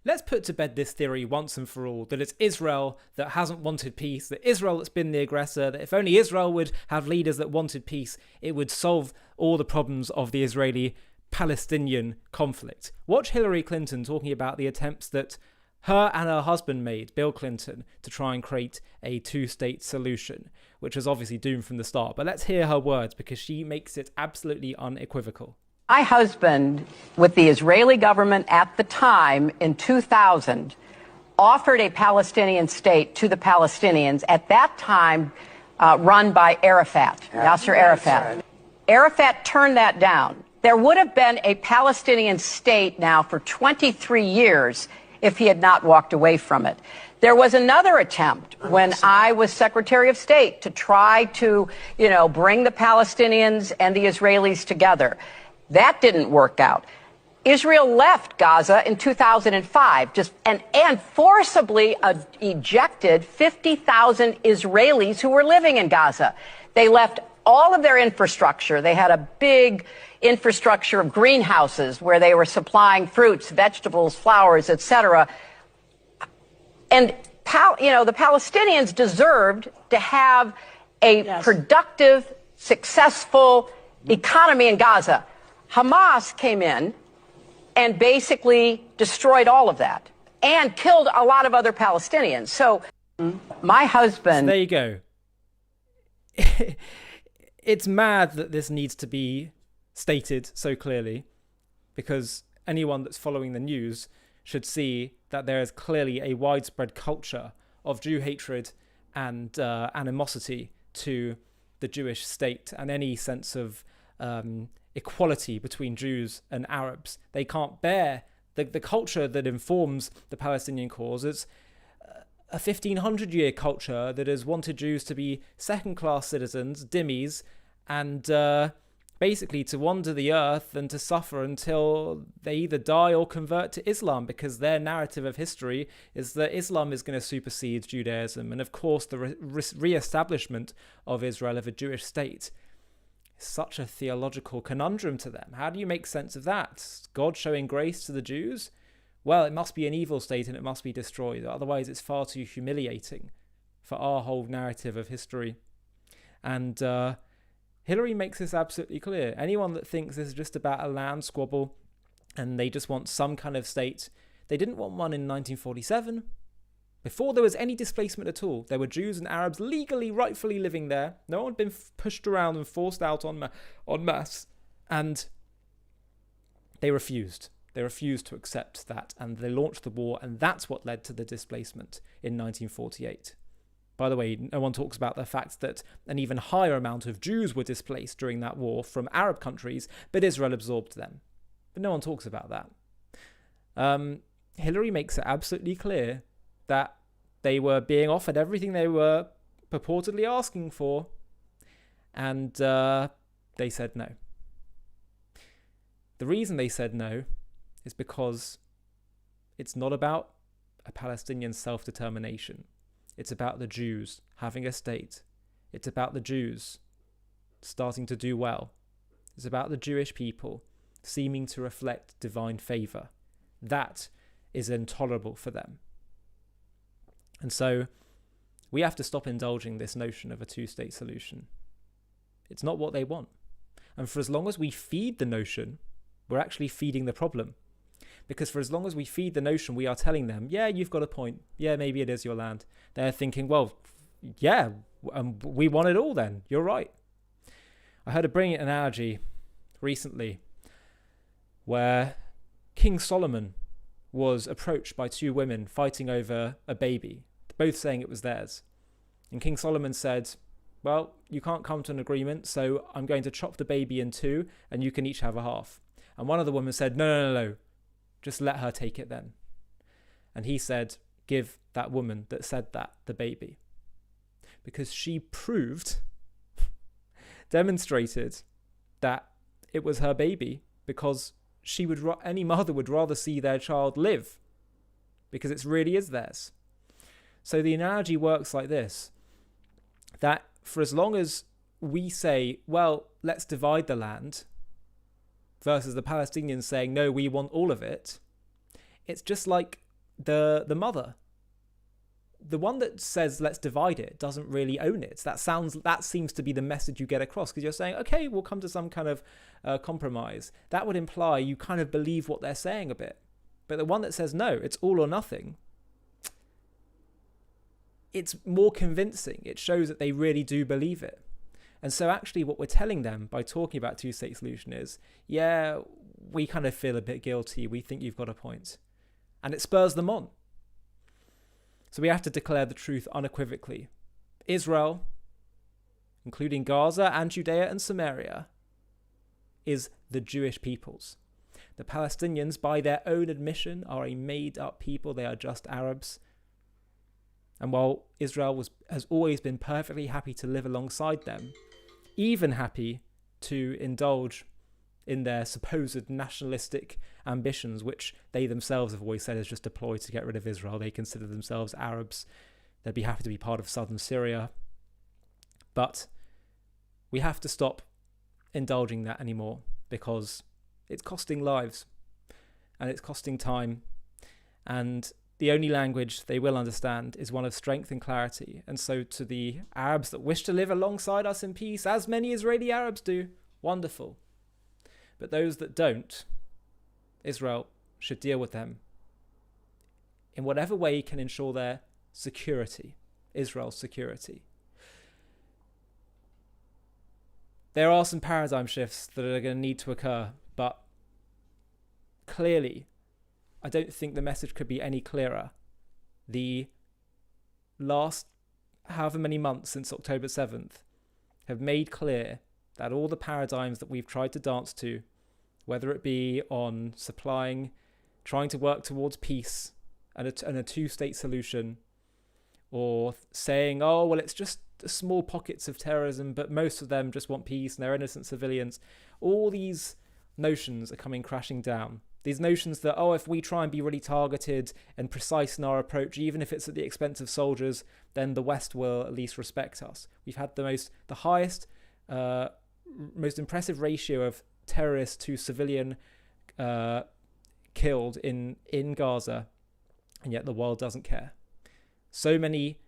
let's put to bed this theory once and for all, that it's Israel that hasn't wanted peace, that Israel that's been the aggressor, that if only Israel would have leaders that wanted peace, it would solve all the problems of the Israeli-Palestinian conflict. Watch Hillary Clinton talking about the attempts that her and her husband made, Bill Clinton, to try and create a two-state solution, which was obviously doomed from the start. But let's hear her words, because she makes it absolutely unequivocal. My husband, with the Israeli government at the time in 2000, offered a Palestinian state to the Palestinians, at that time run by Arafat, Yasser Arafat. Arafat turned that down. There would have been a Palestinian state now for 23 years if he had not walked away from it. There was another attempt when I was Secretary of State to try to, bring the Palestinians and the Israelis together. That didn't work out. Israel left Gaza in 2005 and forcibly ejected 50,000 Israelis who were living in Gaza. They left all of their infrastructure. They had a big infrastructure of greenhouses where they were supplying fruits, vegetables, flowers, etc. And the Palestinians deserved to have a productive, successful economy in Gaza. Hamas came in and basically destroyed all of that and killed a lot of other Palestinians. So my husband... So there you go. It's mad that this needs to be stated so clearly, because anyone that's following the news should see that there is clearly a widespread culture of Jew hatred and animosity to the Jewish state and any sense of equality between Jews and Arabs. They can't bear the culture that informs the Palestinian cause. It's a 1500-year culture that has wanted Jews to be second-class citizens, dhimmis, and basically to wander the earth and to suffer until they either die or convert to Islam, because their narrative of history is that Islam is going to supersede Judaism. And of course, the re-establishment of Israel, of a Jewish state, is such a theological conundrum to them. How do you make sense of that? God showing grace to the Jews? Well, it must be an evil state and it must be destroyed. Otherwise, it's far too humiliating for our whole narrative of history. And Hillary makes this absolutely clear. Anyone that thinks this is just about a land squabble and they just want some kind of state, they didn't want one in 1947. Before there was any displacement at all, there were Jews and Arabs legally, rightfully living there. No one had been pushed around and forced out en masse. And they refused. They refused to accept that, and they launched the war, and that's what led to the displacement in 1948. By the way, no one talks about the fact that an even higher amount of Jews were displaced during that war from Arab countries, but Israel absorbed them. But no one talks about that. Hillary makes it absolutely clear that they were being offered everything they were purportedly asking for, and they said no. The reason they said no is because it's not about a Palestinian self-determination. It's about the Jews having a state. It's about the Jews starting to do well. It's about the Jewish people seeming to reflect divine favor. That is intolerable for them. And so we have to stop indulging this notion of a two-state solution. It's not what they want. And for as long as we feed the notion, we're actually feeding the problem. Because for as long as we feed the notion, we are telling them, yeah, you've got a point. Yeah, maybe it is your land. They're thinking, well, yeah, we want it all then. You're right. I heard a brilliant analogy recently where King Solomon was approached by two women fighting over a baby, both saying it was theirs. And King Solomon said, well, you can't come to an agreement, so I'm going to chop the baby in two and you can each have a half. And one of the women said, no. Just let her take it then. And he said, give that woman that said that the baby. Because she demonstrated that it was her baby, because any mother would rather see their child live, because it really is theirs. So the analogy works like this, that for as long as we say, well, let's divide the land, versus the Palestinians saying, no, we want all of it, it's just like the mother. The one that says let's divide it doesn't really own it. That seems to be the message you get across, because you're saying, okay, we'll come to some kind of compromise. That would imply you kind of believe what they're saying a bit. But the one that says no, it's all or nothing, it's more convincing. It shows that they really do believe it. And so actually what we're telling them by talking about two-state solution is, yeah, we kind of feel a bit guilty. We think you've got a point. And it spurs them on. So we have to declare the truth unequivocally. Israel, including Gaza and Judea and Samaria, is the Jewish peoples. The Palestinians, by their own admission, are a made-up people. They are just Arabs. And while Israel has always been perfectly happy to live alongside them, even happy to indulge in their supposed nationalistic ambitions, which they themselves have always said is just a ploy to get rid of Israel. They consider themselves Arabs. They'd be happy to be part of southern Syria. But we have to stop indulging that anymore, because it's costing lives and it's costing time. And the only language they will understand is one of strength and clarity. And so to the Arabs that wish to live alongside us in peace, as many Israeli Arabs do, wonderful. But those that don't, Israel should deal with them in whatever way can ensure their security, Israel's security. There are some paradigm shifts that are going to need to occur, but clearly, I don't think the message could be any clearer. The last however many months since October 7th have made clear that all the paradigms that we've tried to dance to, whether it be on trying to work towards peace and a two-state solution, or saying, oh, well, it's just small pockets of terrorism, but most of them just want peace and they're innocent civilians. All these notions are coming crashing down. These notions that, oh, if we try and be really targeted and precise in our approach, even if it's at the expense of soldiers, then the West will at least respect us. We've had the highest, most impressive ratio of terrorists to civilian killed in Gaza, and yet the world doesn't care. So many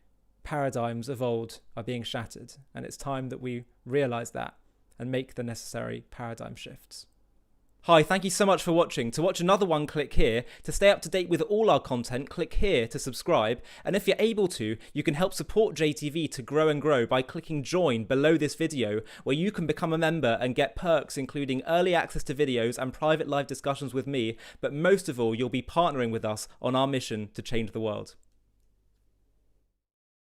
paradigms of old are being shattered, and it's time that we realize that and make the necessary paradigm shifts. Hi, thank you so much for watching. To watch another one, click here. To stay up to date with all our content, click here to subscribe. And if you're able to, you can help support JTV to grow and grow by clicking join below this video, where you can become a member and get perks including early access to videos and private live discussions with me. But most of all, you'll be partnering with us on our mission to change the world.